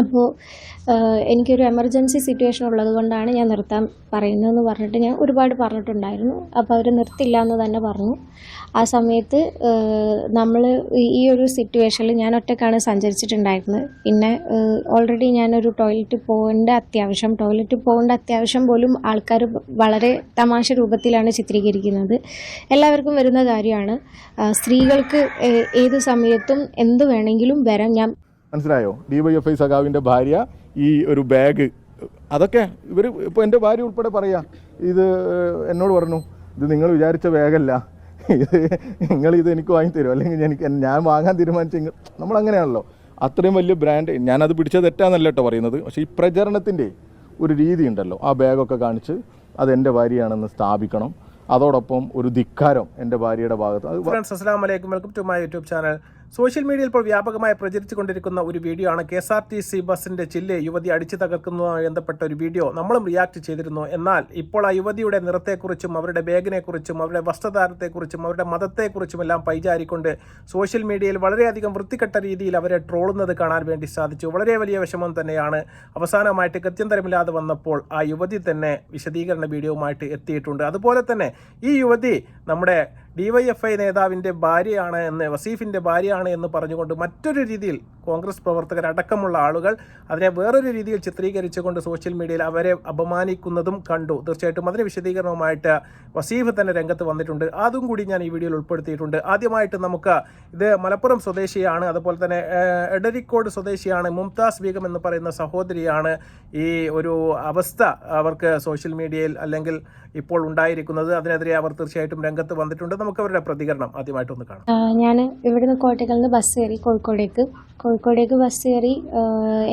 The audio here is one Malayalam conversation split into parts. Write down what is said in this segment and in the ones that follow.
അപ്പോൾ എനിക്കൊരു എമർജൻസി സിറ്റുവേഷൻ ഉള്ളത് കൊണ്ടാണ് ഞാൻ നിർത്താൻ പറയുന്നതെന്ന് പറഞ്ഞിട്ട് ഞാൻ ഒരുപാട് പറഞ്ഞിട്ടുണ്ടായിരുന്നു. അപ്പോൾ അവർ നിർത്തില്ല എന്ന് തന്നെ പറഞ്ഞു. ആ സമയത്ത് നമ്മൾ ഈ ഒരു സിറ്റുവേഷനിൽ ഞാൻ ഒറ്റയ്ക്കാണ് സഞ്ചരിച്ചിട്ടുണ്ടായിരുന്നത്. പിന്നെ ഓൾറെഡി ഞാനൊരു ടോയ്ലറ്റിൽ പോകേണ്ട അത്യാവശ്യം പോലും ആൾക്കാർ വളരെ തമാശ രൂപത്തിലാണ് ചിത്രീകരിക്കുന്നത്. എല്ലാവർക്കും വരുന്ന കാര്യമാണ്. സ്ത്രീകൾക്ക് ഏത് സമയത്തും എന്ത് വേണമെങ്കിലും വരാം. മനസ്സിലായോ? DYFI സഖാവിൻ്റെ ഭാര്യ ഈ ഒരു ബാഗ്, അതൊക്കെ ഇവർ ഇപ്പോൾ എൻ്റെ ഭാര്യ ഉൾപ്പെടെ പറയാം. ഇത് എന്നോട് പറഞ്ഞു, ഇത് നിങ്ങൾ വിചാരിച്ച ബാഗല്ല, ഇത് നിങ്ങളിത് എനിക്ക് വാങ്ങിത്തരും, അല്ലെങ്കിൽ ഞാൻ വാങ്ങാൻ തീരുമാനിച്ചെങ്കിൽ നമ്മളങ്ങനെയാണല്ലോ. അത്രയും വലിയ ബ്രാൻഡ്, ഞാനത് പിടിച്ചത് തെറ്റാന്നല്ല കേട്ടോ പറയുന്നത്. പക്ഷേ ഈ പ്രചരണത്തിൻ്റെ ഒരു രീതി ഉണ്ടല്ലോ, ആ ബാഗൊക്കെ കാണിച്ച് അതെൻ്റെ ഭാര്യയാണെന്ന് സ്ഥാപിക്കണം. അതോടൊപ്പം ഒരു ധിക്കാരം എൻ്റെ ഭാര്യയുടെ ഭാഗത്ത്. ഫ്രണ്ട്സ്, അസ്സലാമു അലൈക്കും, welcome to my YouTube channel. Social മീഡിയയിൽ ഇപ്പോൾ വ്യാപകമായി പ്രചരിച്ചുകൊണ്ടിരിക്കുന്ന ഒരു വീഡിയോ ആണ് KSRTC ബസ്സിൻ്റെ ചില്ല് യുവതി അടിച്ചു തകർക്കുന്നതുമായി ബന്ധപ്പെട്ട ഒരു വീഡിയോ. നമ്മളും റിയാക്ട് ചെയ്തിരുന്നു. എന്നാൽ ഇപ്പോൾ ആ യുവതിയുടെ നിറത്തെക്കുറിച്ചും അവരുടെ ബാഗിനെക്കുറിച്ചും അവരുടെ വസ്ത്രധാരണത്തെക്കുറിച്ചും അവരുടെ മതത്തെക്കുറിച്ചും എല്ലാം പൈചാരിക്കൊണ്ട് സോഷ്യൽ മീഡിയയിൽ വളരെയധികം വൃത്തികെട്ട രീതിയിൽ അവരെ ട്രോളുന്നത് കാണാൻ വേണ്ടി സാധിച്ചു. വളരെ വലിയ വിഷമം തന്നെയാണ്. അവസാനമായിട്ട് ഗത്യന്തരമില്ലാതെ വന്നപ്പോൾ ആ യുവതി തന്നെ വിശദീകരണ വീഡിയോവുമായിട്ട് എത്തിയിട്ടുണ്ട്. അതുപോലെ തന്നെ ഈ യുവതി നമ്മുടെ DYFI നേതാവിൻ്റെ ഭാര്യയാണ് എന്ന്, വസീഫിൻ്റെ ഭാര്യയാണ് എന്ന് പറഞ്ഞുകൊണ്ട് മറ്റൊരു രീതിയിൽ കോൺഗ്രസ് പ്രവർത്തകരടക്കമുള്ള ആളുകൾ അതിനെ വേറൊരു രീതിയിൽ ചിത്രീകരിച്ചുകൊണ്ട് സോഷ്യൽ മീഡിയയിൽ അവരെ അപമാനിക്കുന്നതും കണ്ടു. തീർച്ചയായിട്ടും അതിന് വിശദീകരണവുമായിട്ട് വസീഫ് തന്നെ രംഗത്ത് വന്നിട്ടുണ്ട്. അതും കൂടി ഞാൻ ഈ വീഡിയോയിൽ ഉൾപ്പെടുത്തിയിട്ടുണ്ട്. ആദ്യമായിട്ട് നമുക്ക്, ഇത് മലപ്പുറം സ്വദേശിയാണ്, അതുപോലെ തന്നെ എടരിക്കോട് സ്വദേശിയാണ്, മുംതാസ് ബീഗം എന്ന് പറയുന്ന സഹോദരിയാണ് ഈ ഒരു അവസ്ഥ അവർക്ക് സോഷ്യൽ മീഡിയയിൽ അല്ലെങ്കിൽ ഇപ്പോൾ ഉണ്ടായിരിക്കുന്നത്. അതിനെതിരെ അവർ തീർച്ചയായിട്ടും രംഗത്ത് വന്നിട്ടുണ്ട്. നമുക്ക് അവരുടെ പ്രതികരണം ആദ്യമായിട്ടൊന്ന് കാണാം. ഞാൻ ഇവിടുന്ന് കോട്ടയ്ക്കൽ നിന്ന് ബസ് കയറി കോഴിക്കോടേക്ക് ബസ് കയറി.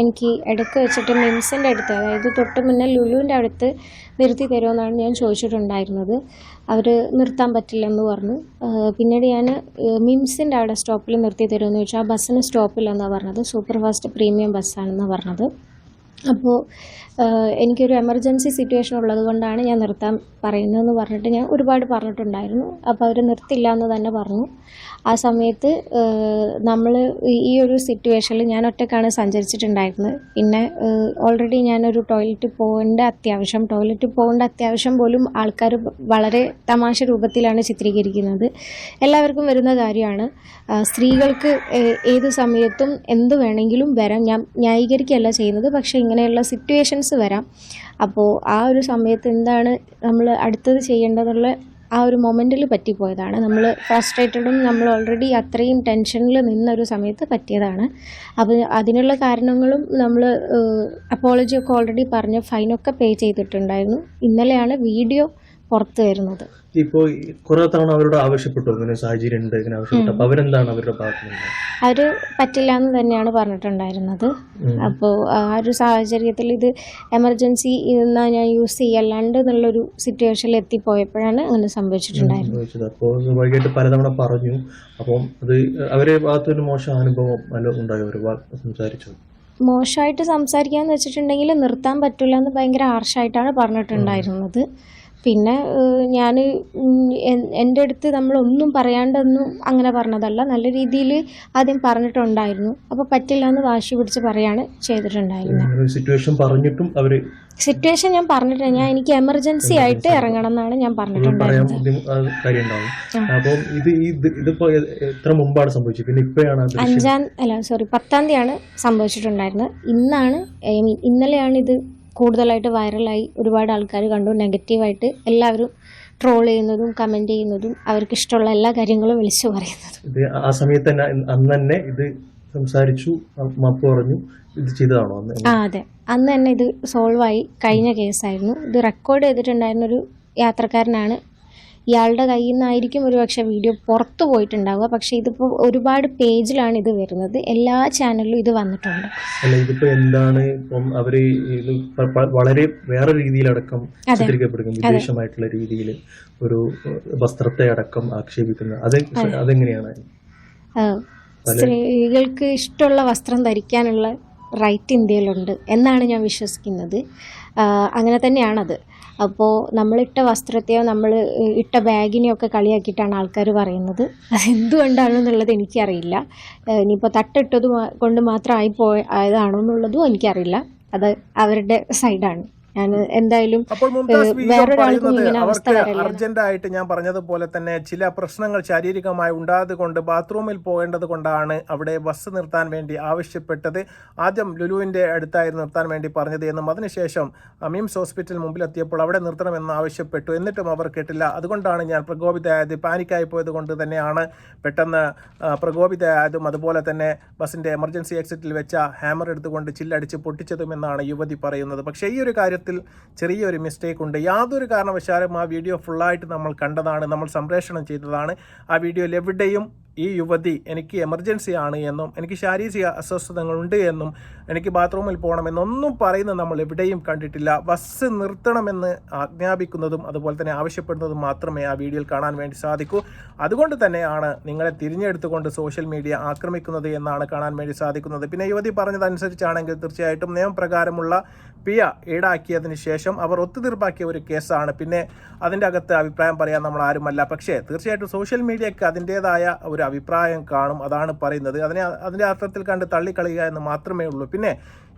എനിക്ക് ഇടയ്ക്ക് വെച്ചിട്ട് മിംസിൻ്റെ അടുത്ത്, അതായത് തൊട്ട് മുന്നേ ലുലുവിൻ്റെ അടുത്ത് നിർത്തി തരുമെന്നാണ് ഞാൻ ചോദിച്ചിട്ടുണ്ടായിരുന്നത്. അവർ നിർത്താൻ പറ്റില്ലെന്ന് പറഞ്ഞു. പിന്നീട് ഞാൻ മിംസിൻ്റെ അവിടെ സ്റ്റോപ്പിൽ നിർത്തി തരുമെന്ന് ചോദിച്ചു. ആ ബസ്സിന് സ്റ്റോപ്പില്ലെന്നാണ് പറഞ്ഞത്. സൂപ്പർ ഫാസ്റ്റ് പ്രീമിയം ബസ്സാണെന്നാണ് പറഞ്ഞത്. അപ്പോൾ എനിക്കൊരു എമർജൻസി സിറ്റുവേഷൻ ഉള്ളത് കൊണ്ടാണ് ഞാൻ നിർത്താൻ പറയുന്നതെന്ന് പറഞ്ഞിട്ട് ഞാൻ ഒരുപാട് പറഞ്ഞിട്ടുണ്ടായിരുന്നു. അപ്പോൾ അവർ നിർത്തില്ല എന്ന് തന്നെ പറഞ്ഞു. ആ സമയത്ത് നമ്മൾ ഈ ഒരു സിറ്റുവേഷനിൽ ഞാൻ ഒറ്റയ്ക്കാണ് സഞ്ചരിച്ചിട്ടുണ്ടായിരുന്നത്. പിന്നെ ഓൾറെഡി ഞാനൊരു ടോയ്ലറ്റിൽ പോകേണ്ട അത്യാവശ്യം പോലും ആൾക്കാർ വളരെ തമാശ രൂപത്തിലാണ് ചിത്രീകരിക്കുന്നത്. എല്ലാവർക്കും വരുന്ന കാര്യമാണ്. സ്ത്രീകൾക്ക് ഏത് സമയത്തും എന്ത് വേണമെങ്കിലും വരാം. ഞാൻ ന്യായീകരിക്കുകയല്ല ചെയ്യുന്നത്, പക്ഷേ ഇങ്ങനെയുള്ള സിറ്റുവേഷൻസ് വരാം. അപ്പോൾ ആ ഒരു സമയത്ത് എന്താണ് നമ്മൾ അടുത്തത് ചെയ്യേണ്ടതെന്നുള്ള ആ ഒരു മൊമെൻറ്റിൽ പറ്റിപ്പോയതാണ്. നമ്മൾ ഫ്രസ്ട്രേറ്റഡും നമ്മൾ ഓൾറെഡി അത്രയും ടെൻഷനിൽ നിന്നൊരു സമയത്ത് പറ്റിയതാണ്. അപ്പോൾ അതിനുള്ള കാരണങ്ങളും നമ്മൾ അപ്പോളജിയൊക്കെ ഓൾറെഡി പറഞ്ഞ് ഫൈനൊക്കെ പേ ചെയ്തിട്ടുണ്ടായിരുന്നു. ഇന്നലെയാണ് വീഡിയോ പുറത്ത് വരുന്നത്. ഇപ്പോൾ കുറെ തവണ അവരോട് ആവശ്യപ്പെട്ടു, ഇങ്ങനെ സാഹചര്യം ഉണ്ട്, ഇങ്ങനെ ആവശ്യപ്പെട്ടു. അപ്പോൾ അവരെന്താണ് അവരുടെ ഭാഗത്ത്? അവർ പറ്റില്ല എന്ന് തന്നെയാണ് പറഞ്ഞിട്ടുണ്ടായിരുന്നത്. അപ്പോൾ ആ ഒരു സാഹചര്യത്തിൽ ഇത് എമർജൻസി എന്നാൽ ഞാൻ യൂസ് ചെയ്യല്ലാണ്ട് എന്നുള്ളൊരു സിറ്റുവേഷനിൽ എത്തിപ്പോയപ്പോഴാണ് അങ്ങനെ സംഭവിച്ചിട്ടുണ്ടായിരുന്നത്. അപ്പോൾ വൈകിട്ട് പലതവണ പറഞ്ഞു. അപ്പം അത് അവരെ ഭാഗത്തൊരു മോശം അനുഭവം ഉണ്ടായോ? ഒരു സംസാരിച്ചു മോശമായിട്ട് സംസാരിക്കാന്ന് വെച്ചിട്ടുണ്ടെങ്കിൽ നിർത്താൻ പറ്റില്ല എന്ന് ഭയങ്കര ഹാർഷായിട്ടാണ് പറഞ്ഞിട്ടുണ്ടായിരുന്നത്. പിന്നെ ഞാൻ എൻ്റെ അടുത്ത് നമ്മളൊന്നും പറയാണ്ടൊന്നും അങ്ങനെ പറഞ്ഞതല്ല, നല്ല രീതിയിൽ ആദ്യം പറഞ്ഞിട്ടുണ്ടായിരുന്നു. അപ്പോൾ പറ്റില്ല എന്ന് വാശി പിടിച്ച് പറയാണ് ചെയ്തിട്ടുണ്ടായിരുന്നത്. സിറ്റുവേഷൻ ഞാൻ പറഞ്ഞിട്ടില്ല. എനിക്ക് എമർജൻസി ആയിട്ട് ഇറങ്ങണം എന്നാണ് ഞാൻ പറഞ്ഞിട്ടുണ്ടായിരുന്നത്. 10-ാം തീയതിയാണ് സംഭവിച്ചിട്ടുണ്ടായിരുന്നത്. ഇന്നലെയാണ് ഇത് കൂടുതലായിട്ട് വൈറലായി. ഒരുപാട് ആൾക്കാർ കണ്ടു. നെഗറ്റീവായിട്ട് എല്ലാവരും ട്രോൾ ചെയ്യുന്നതും കമൻറ്റ് ചെയ്യുന്നതും അവർക്ക് ഇഷ്ടമുള്ള എല്ലാ കാര്യങ്ങളും വിളിച്ചു പറയുന്നതും. ആ സമയത്ത് തന്നെ അന്ന് തന്നെ ഇത് സംസാരിച്ചു, മാപ്പ് പറഞ്ഞു, ഇത് ചെയ്തതാണോ? അതെ, അന്ന് തന്നെ ഇത് സോൾവ് ആയി കഴിഞ്ഞ കേസായിരുന്നു. ഇത് റെക്കോർഡ് ചെയ്തിട്ടുണ്ടായിരുന്നൊരു യാത്രക്കാരനാണ്. ഇയാളുടെ കയ്യിൽ നിന്നായിരിക്കും ഒരുപക്ഷെ വീഡിയോ പുറത്തു പോയിട്ടുണ്ടാവുക. പക്ഷെ ഇതിപ്പോൾ ഒരുപാട് പേജിലാണ് ഇത് വരുന്നത്. എല്ലാ ചാനലിലും ഇത് വന്നിട്ടുണ്ട്. അല്ല, ഇതിപ്പോ എന്താണ് ഇപ്പം അവര് വളരെ വേറെ രീതിയിലടക്കം ചിത്രീകരിക്കപ്പെടുന്നു, വിദേശമായിട്ടുള്ള രീതിയിൽ ഒരു വസ്ത്രത്തെ അടക്കം ആക്ഷേപിക്കുന്നത്. അതെങ്ങനെയാണ്? സ്ത്രീകൾക്ക് ഇഷ്ടമുള്ള വസ്ത്രം ധരിക്കാനുള്ള റൈറ്റ് ഇന്ത്യയിലുണ്ട് എന്നാണ് ഞാൻ വിശ്വസിക്കുന്നത്. അങ്ങനെ തന്നെയാണത്. അപ്പോൾ നമ്മളിട്ട വസ്ത്രത്തെയോ നമ്മൾ ഇട്ട ബാഗിനെയോ ഒക്കെ കളിയാക്കിയിട്ടാണ് ആൾക്കാർ പറയുന്നത്. അതെന്തുകൊണ്ടാണെന്നുള്ളത് എനിക്കറിയില്ല. ഇനിയിപ്പോൾ തട്ടിട്ടത് കൊണ്ട് മാത്രം ആയതാണോ എന്നുള്ളതും എനിക്കറിയില്ല. അത് അവരുടെ സൈഡാണ്. ഞാൻ എന്തായാലും അപ്പോൾ മുംതാസ് ബീഗം വേറൊരാൾക്കും പറയുന്നത് ഇങ്ങനെ അവസ്ഥ അവർക്ക് വരല്ല. അർജന്റായിട്ട് ഞാൻ പറഞ്ഞതുപോലെ തന്നെ ചില പ്രശ്നങ്ങൾ ശാരീരികമായി ഉണ്ടായതുകൊണ്ട് ബാത്റൂമിൽ പോകേണ്ടത് കൊണ്ടാണ് അവിടെ ബസ് നിർത്താൻ വേണ്ടി ആവശ്യപ്പെട്ടത്. ആദ്യം ലുലുവിൻ്റെ അടുത്തായിരുന്നു നിർത്താൻ വേണ്ടി പറഞ്ഞത് എന്നും അതിനുശേഷം മിംസ് ഹോസ്പിറ്റലിന് മുമ്പിലെത്തിയപ്പോൾ അവിടെ നിർത്തണമെന്ന് ആവശ്യപ്പെട്ടു. എന്നിട്ടും അവർ കേട്ടില്ല. അതുകൊണ്ടാണ് ഞാൻ പ്രകോപിതയായത്. പാനിക്കായി പോയത് കൊണ്ട് തന്നെയാണ് പെട്ടെന്ന് പ്രകോപിതയായതും അതുപോലെ തന്നെ ബസ്സിൻ്റെ എമർജൻസി എക്സിറ്റിൽ വെച്ച ഹാമർ എടുത്തുകൊണ്ട് ചില്ലടിച്ച് പൊട്ടിച്ചതുമെന്നാണ് യുവതി പറയുന്നത്. പക്ഷേ ഈ ഒരു കാര്യത്തിൽ ചെറിയൊരു മിസ്റ്റേക്ക് ഉണ്ട്. യാതൊരു കാരണവശാലും ആ വീഡിയോ ഫുള്ളായിട്ട് നമ്മൾ കണ്ടതാണ്, നമ്മൾ സംപ്രേഷണം ചെയ്തതാണ്. ആ വീഡിയോയിൽ എവിടെയും ഈ യുവതി എനിക്ക് എമർജൻസി ആണ് എന്നും എനിക്ക് ശാരീരിക അസ്വസ്ഥതകളുണ്ട് എന്നും എനിക്ക് ബാത്റൂമിൽ പോകണമെന്നൊന്നും പറയുന്നത് നമ്മൾ എവിടെയും കണ്ടിട്ടില്ല. ബസ് നിർത്തണമെന്ന് ആജ്ഞാപിക്കുന്നതും അതുപോലെ തന്നെ ആവശ്യപ്പെടുന്നതും മാത്രമേ ആ വീഡിയോയിൽ കാണാൻ വേണ്ടി സാധിക്കൂ. അതുകൊണ്ട് തന്നെയാണ് നിങ്ങളെ തിരിഞ്ഞെടുത്തുകൊണ്ട് സോഷ്യൽ മീഡിയ ആക്രമിക്കുന്നത് എന്നാണ് കാണാൻ വേണ്ടി സാധിക്കുന്നത്. പിന്നെ യുവതി പറഞ്ഞതനുസരിച്ചാണെങ്കിൽ തീർച്ചയായിട്ടും നിയമപ്രകാരമുള്ള പിഴ ഈടാക്കിയതിന് ശേഷം അവർ ഒത്തുതീർപ്പാക്കിയ ഒരു കേസാണ്. പിന്നെ അതിൻ്റെ അകത്ത് അഭിപ്രായം പറയാൻ നമ്മൾ ആരുമല്ല. പക്ഷേ തീർച്ചയായിട്ടും സോഷ്യൽ മീഡിയയ്ക്ക് അതിൻ്റേതായ ഒരു അഭിപ്രായം കാണും. അതാണ് പറയുന്നത്. അതിൻ്റെ അർത്ഥത്തിൽ കണ്ട് തള്ളിക്കളയുക എന്ന് മാത്രമേ ഉള്ളൂ. പിന്നെ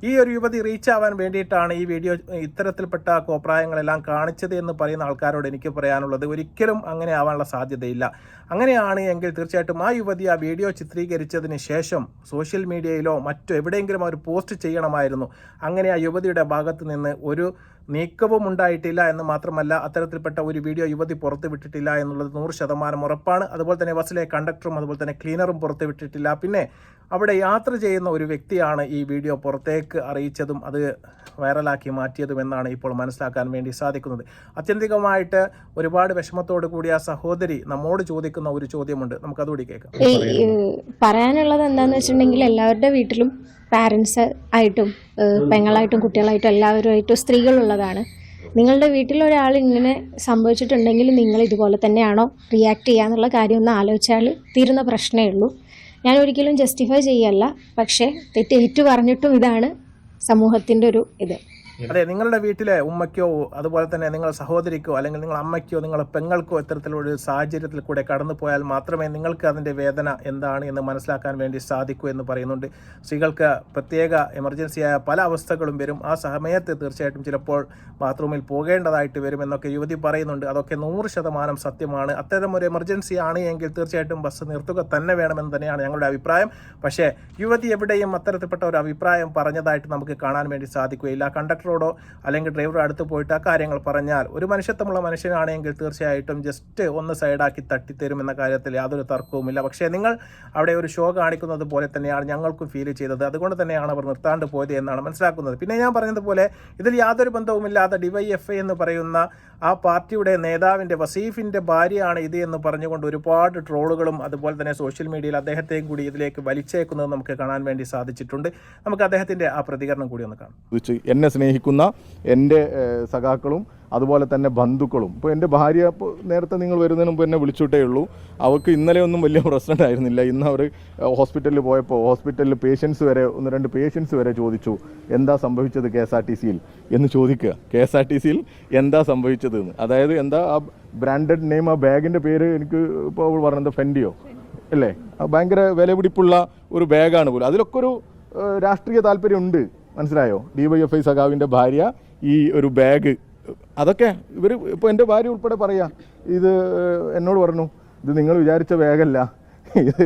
ഈ ഒരു യുവതി റീച്ച് ആവാൻ വേണ്ടിയിട്ടാണ് ഈ വീഡിയോ ഇത്തരത്തിൽപ്പെട്ട കോപ്രായങ്ങളെല്ലാം കാണിച്ചത് എന്ന് പറയുന്ന ആൾക്കാരോട് എനിക്ക് പറയാനുള്ളത്, ഒരിക്കലും അങ്ങനെ ആവാനുള്ള സാധ്യതയില്ല. അങ്ങനെയാണ് എങ്കിൽ തീർച്ചയായിട്ടും ആ യുവതി ആ വീഡിയോ ചിത്രീകരിച്ചതിന് ശേഷം സോഷ്യൽ മീഡിയയിലോ മറ്റോ എവിടെയെങ്കിലും അവർ പോസ്റ്റ് ചെയ്യണമായിരുന്നു. അങ്ങനെ ആ യുവതിയുടെ ഭാഗത്ത് നിന്ന് ഒരു നീക്കവും ഉണ്ടായിട്ടില്ല എന്ന് മാത്രമല്ല, അത്തരത്തിൽപ്പെട്ട ഒരു വീഡിയോ യുവതി പുറത്തു വിട്ടിട്ടില്ല എന്നുള്ളത് 100% ഉറപ്പാണ്. അതുപോലെ തന്നെ ബസ്സിലെ കണ്ടക്ടറും അതുപോലെ തന്നെ ക്ലീനറും പുറത്തു വിട്ടിട്ടില്ല. പിന്നെ അവിടെ യാത്ര ചെയ്യുന്ന ഒരു വ്യക്തിയാണ് ഈ വീഡിയോ പുറത്തേക്ക് അറിയിച്ചതും അത് വൈറലാക്കി മാറ്റിയതും എന്നാണ് ഇപ്പോൾ മനസ്സിലാക്കാൻ വേണ്ടി സാധിക്കുന്നത്. ആത്യന്തികമായിട്ട് ഒരുപാട് വിഷമത്തോടു കൂടി ആ സഹോദരി നമ്മോട് ചോദിക്കുന്ന ഒരു ചോദ്യമുണ്ട്, നമുക്കതുകൂടി കേൾക്കാം. പറയാനുള്ളത് എന്താണെന്ന് വെച്ചിട്ടുണ്ടെങ്കിൽ എല്ലാവരുടെ വീട്ടിലും പാരൻസ് ആയിട്ടും പെങ്ങളായിട്ടും കുട്ടികളായിട്ടും എല്ലാവരുമായിട്ടും സ്ത്രീകളുള്ളതാണ്. നിങ്ങളുടെ വീട്ടിലൊരാൾ ഇങ്ങനെ സംഭവിച്ചിട്ടുണ്ടെങ്കിൽ നിങ്ങൾ ഇതുപോലെ തന്നെയാണോ റിയാക്ട് ചെയ്യുക എന്നുള്ള കാര്യം ഒന്ന് ആലോചിച്ചാൽ തീരുന്ന പ്രശ്നമേ ഉള്ളൂ. ഞാൻ ഒരിക്കലും ജസ്റ്റിഫൈ ചെയ്യല്ല, പക്ഷേ തെറ്റ് ഏറ്റു പറഞ്ഞിട്ടും ഇതാണ് സമൂഹത്തിൻ്റെ ഒരു ഇത്. അതെ, നിങ്ങളുടെ വീട്ടിലെ ഉമ്മയ്ക്കോ അതുപോലെ തന്നെ നിങ്ങളുടെ സഹോദരിക്കോ അല്ലെങ്കിൽ നിങ്ങളുടെ അമ്മയ്ക്കോ നിങ്ങളുടെ പെങ്ങൾക്കോ ഇത്തരത്തിലൊരു സാഹചര്യത്തിൽ കൂടെ കടന്നു പോയാൽ മാത്രമേ നിങ്ങൾക്ക് അതിൻ്റെ വേദന എന്താണ് എന്ന് മനസ്സിലാക്കാൻ വേണ്ടി സാധിക്കൂ എന്ന് പറയുന്നുണ്ട്. സ്ത്രീകൾക്ക് പ്രത്യേക എമർജൻസിയായ പല അവസ്ഥകളും വരും. ആ സമയത്ത് തീർച്ചയായിട്ടും ചിലപ്പോൾ ബാത്റൂമിൽ പോകേണ്ടതായിട്ട് വരുമെന്നൊക്കെ യുവതി പറയുന്നുണ്ട്. അതൊക്കെ 100% സത്യമാണ്. അത്തരമൊരു എമർജൻസി ആണ് എങ്കിൽ തീർച്ചയായിട്ടും ബസ് നിർത്തുക തന്നെ വേണമെന്ന് തന്നെയാണ് ഞങ്ങളുടെ അഭിപ്രായം. പക്ഷേ യുവതി എവിടെയും അത്തരത്തിൽപ്പെട്ട ഒരു അഭിപ്രായം പറഞ്ഞതായിട്ട് നമുക്ക് കാണാൻ വേണ്ടി സാധിക്കുകയില്ല. കണ്ടക്ടറോടോ അല്ലെങ്കിൽ ഡ്രൈവറോ അടുത്ത് പോയിട്ട് ആ കാര്യങ്ങൾ പറഞ്ഞാൽ ഒരു മനുഷ്യത്വമുള്ള മനുഷ്യനാണെങ്കിൽ തീർച്ചയായിട്ടും ജസ്റ്റ് ഒന്ന് സൈഡാക്കി തട്ടിത്തരുമെന്ന കാര്യത്തിൽ യാതൊരു തർക്കവുമില്ല. പക്ഷേ നിങ്ങൾ അവിടെ ഒരു ഷോ കാണിക്കുന്നത് പോലെ തന്നെയാണ് ഞങ്ങൾക്കും ഫീൽ ചെയ്തത്. അതുകൊണ്ട് തന്നെയാണ് അവർ നിർത്താണ്ട് പോയത് എന്നാണ് മനസ്സിലാക്കുന്നത്. പിന്നെ ഞാൻ പറഞ്ഞതുപോലെ ഇതിൽ യാതൊരു ബന്ധവുമില്ലാതെ DYFI എന്ന് പറയുന്ന ആ പാർട്ടിയുടെ നേതാവിൻ്റെ വസീഫിൻ്റെ ഭാര്യയാണ് ഇത് എന്ന് പറഞ്ഞുകൊണ്ട് ഒരുപാട് ട്രോളുകളും അതുപോലെ തന്നെ സോഷ്യൽ മീഡിയയിൽ അദ്ദേഹത്തെയും കൂടി ഇതിലേക്ക് വലിച്ചേക്കുന്നത് നമുക്ക് കാണാൻ വേണ്ടി സാധിച്ചിട്ടുണ്ട്. നമുക്ക് അദ്ദേഹത്തിൻ്റെ ആ പ്രതികരണം കൂടി ഒന്ന് കാണാം. എന്നെ സ്നേഹിക്കുന്ന എൻ്റെ സഖാക്കളും അതുപോലെ തന്നെ ബന്ധുക്കളും, ഇപ്പോൾ എൻ്റെ ഭാര്യ നേരത്തെ നിങ്ങൾ വരുന്നതിന് മുമ്പ് എന്നെ വിളിച്ചിട്ടേ ഉള്ളൂ. അവർക്ക് ഇന്നലെ ഒന്നും വലിയ പ്രശ്നം ഉണ്ടായിരുന്നില്ല. ഇന്ന് അവർ ഹോസ്പിറ്റലിൽ പോയപ്പോൾ ഹോസ്പിറ്റലിൽ ഒന്ന് രണ്ട് പേഷ്യൻസ് വരെ ചോദിച്ചു എന്താ സംഭവിച്ചത് KSRTCയിൽ എന്ന് ചോദിക്കുക. KSRTCയിൽ എന്താ സംഭവിച്ചത് എന്ന്, അതായത് എന്താ ആ ബ്രാൻഡഡ് നെയിം, ആ ബാഗിൻ്റെ പേര് എനിക്ക് ഇപ്പോൾ അവൾ പറഞ്ഞത് ഫെൻഡിയോ അല്ലേ, ഭയങ്കര വിലപിടിപ്പുള്ള ഒരു ബാഗാണ് പോലും. അതിലൊക്കെ ഒരു രാഷ്ട്രീയ താല്പര്യമുണ്ട്, മനസ്സിലായോ? DYFI സഖാവിൻ്റെ ഭാര്യ ഈ ഒരു ബാഗ്, അതൊക്കെ ഇവർ ഇപ്പോൾ എൻ്റെ ഭാര്യ ഉൾപ്പെടെ പറയാ, ഇത് എന്നോട് പറഞ്ഞു ഇത് നിങ്ങൾ വിചാരിച്ച ബാഗല്ല, ഇത്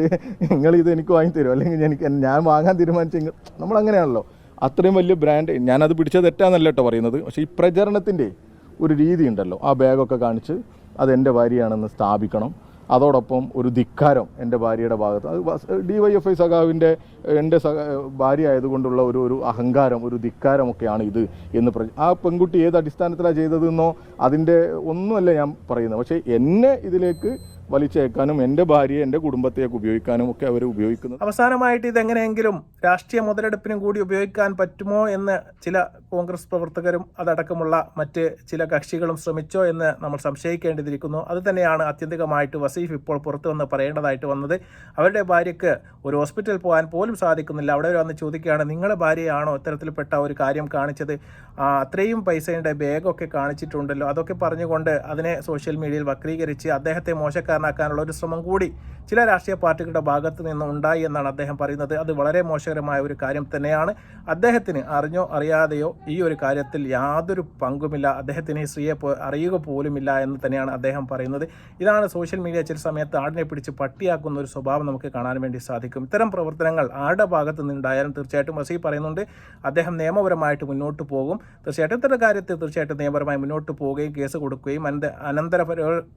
നിങ്ങളിത് എനിക്ക് വാങ്ങിത്തരും അല്ലെങ്കിൽ ഞാൻ വാങ്ങാൻ തീരുമാനിച്ചെങ്കിൽ നമ്മളങ്ങനെയാണല്ലോ. അത്രയും വലിയ ബ്രാൻഡ്, ഞാനത് പിടിച്ച തെറ്റാന്നല്ല കേട്ടോ പറയുന്നത്. പക്ഷേ ഈ പ്രചരണത്തിൻ്റെ ഒരു രീതി ഉണ്ടല്ലോ, ആ ബാഗൊക്കെ കാണിച്ച് അത് എൻ്റെ ഭാര്യയാണെന്ന് സ്ഥാപിക്കണം. അതോടൊപ്പം ഒരു ധിക്കാരം എൻ്റെ ഭാര്യയുടെ ഭാഗത്ത്, അത് DYFI സഖാവിൻ്റെ എൻ്റെ ഭാര്യ ആയതുകൊണ്ടുള്ള ഒരു അഹങ്കാരം, ഒരു ധിക്കാരമൊക്കെയാണ് ഇത് എന്ന് ആ പെൺകുട്ടി ഏത് അടിസ്ഥാനത്തിലാണ് ചെയ്തതെന്നോ അതിൻ്റെ ഒന്നുമല്ല ഞാൻ പറയുന്നത്. പക്ഷേ എന്നെ ഇതിലേക്ക് വലിച്ചേക്കാനും എൻ്റെ ഭാര്യയെ എൻ്റെ കുടുംബത്തെയൊക്കെ ഉപയോഗിക്കാനും ഒക്കെ അവർ ഉപയോഗിക്കുന്നത്. അവസാനമായിട്ട് ഇതെങ്ങനെയെങ്കിലും രാഷ്ട്രീയ മുതലെടുപ്പിനും കൂടി ഉപയോഗിക്കാൻ പറ്റുമോ എന്ന് ചില കോൺഗ്രസ് പ്രവർത്തകരും അതടക്കമുള്ള മറ്റ് ചില കക്ഷികളും ശ്രമിച്ചോ എന്ന് നമ്മൾ സംശയിക്കേണ്ടിയിരിക്കുന്നു. അത് തന്നെയാണ് ആത്യന്തികമായിട്ട് വസീഫ് ഇപ്പോൾ പുറത്തു വന്ന് പറയേണ്ടതായിട്ട് വന്നത്. അവരുടെ ഭാര്യയ്ക്ക് ഒരു ഹോസ്പിറ്റലിൽ പോകാൻ പോലും സാധിക്കുന്നില്ല. അവിടെ വന്ന് ചോദിക്കുകയാണ്, നിങ്ങളുടെ ഭാര്യയാണോ ഇത്തരത്തിൽപ്പെട്ട ഒരു കാര്യം കാണിച്ചത്? അത്രയും പൈസയുടെ ബാഗൊക്കെ കാണിച്ചിട്ടുണ്ടല്ലോ. അതൊക്കെ പറഞ്ഞുകൊണ്ട് അതിനെ സോഷ്യൽ മീഡിയയിൽ വക്രീകരിച്ച് അദ്ദേഹത്തെ മോശക്കാരനാക്കാനുള്ള ഒരു ശ്രമം കൂടി ചില രാഷ്ട്രീയ പാർട്ടികളുടെ ഭാഗത്ത് നിന്ന് ഉണ്ടായി എന്നാണ് അദ്ദേഹം പറയുന്നത്. അത് വളരെ മോശകരമായ ഒരു കാര്യം തന്നെയാണ്. അദ്ദേഹത്തിന് അറിഞ്ഞോ അറിയാതെയോ ഈ ഒരു കാര്യത്തിൽ യാതൊരു പങ്കുമില്ല. അദ്ദേഹത്തിന് ഈ സ്ത്രീയെ അറിയുക പോലുമില്ല എന്ന് തന്നെയാണ് അദ്ദേഹം പറയുന്നത്. ഇതാണ് സോഷ്യൽ മീഡിയ ചില സമയത്ത് ആടിനെ പിടിച്ച് പട്ടിയാക്കുന്ന ഒരു സ്വഭാവം നമുക്ക് കാണാൻ വേണ്ടി സാധിക്കും. ഇത്തരം പ്രവർത്തനങ്ങൾ ആരുടെ ഭാഗത്ത് നിന്നുണ്ടായാലും തീർച്ചയായിട്ടും വസീഫ് പറയുന്നുണ്ട് അദ്ദേഹം നിയമപരമായിട്ട് മുന്നോട്ട് പോകും. തീർച്ചയായിട്ടും ഇത്തരം കാര്യത്തിൽ തീർച്ചയായിട്ടും നിയമപരമായി മുന്നോട്ട് പോവുകയും കേസ് കൊടുക്കുകയും അനന്തര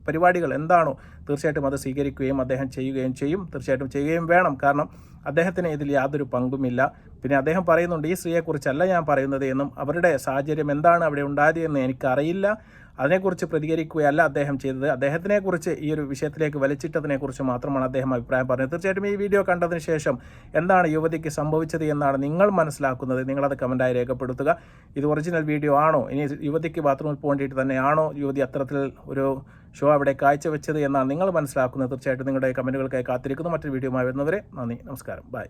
പരിപാടികൾ എന്താണോ തീർച്ചയായിട്ടും അത് സ്വീകരിക്കുകയും അദ്ദേഹം ചെയ്യുകയും ചെയ്യും. തീർച്ചയായിട്ടും ചെയ്യുകയും വേണം. കാരണം അദ്ദേഹത്തിന് ഇതിൽ യാതൊരു പങ്കുമില്ല. പിന്നെ അദ്ദേഹം പറയുന്നുണ്ട്, ഈ സ്ത്രീയെക്കുറിച്ചല്ല ഞാൻ പറയുന്നത് എന്നും അവരുടെ സാഹചര്യം എന്താണ് അവിടെ ഉണ്ടായത് എന്ന് എനിക്കറിയില്ല, അതിനെക്കുറിച്ച് പ്രതികരിക്കുകയല്ല അദ്ദേഹം ചെയ്തത്. അദ്ദേഹത്തിനെക്കുറിച്ച് ഈ ഒരു വിഷയത്തിലേക്ക് വലിച്ചിട്ടതിനെക്കുറിച്ച് മാത്രമാണ് അദ്ദേഹം അഭിപ്രായം പറഞ്ഞത്. തീർച്ചയായിട്ടും ഈ വീഡിയോ കണ്ടതിന് ശേഷം എന്താണ് യുവതിക്ക് സംഭവിച്ചത് എന്നാണ് നിങ്ങൾ മനസ്സിലാക്കുന്നത്? നിങ്ങളത് കമൻറ്റായി രേഖപ്പെടുത്തുക. ഇത് ഒറിജിനൽ വീഡിയോ ആണോ, ഇനി യുവതിക്ക് ബാത്റൂമിൽ പോകേണ്ടിയിട്ട് തന്നെയാണോ യുവതി അത്തരത്തിൽ ഒരു ഷോ അവിടെ കാഴ്ചവെച്ചത് എന്നാണ് നിങ്ങൾ മനസ്സിലാക്കുന്നത്? തീർച്ചയായിട്ടും നിങ്ങളുടെ കമൻറ്റുകൾക്കായി കാത്തിരിക്കുന്നു. മറ്റൊരു വീഡിയോയുമായി വരുന്നവരെ നന്ദി, നമസ്കാരം, ബൈ.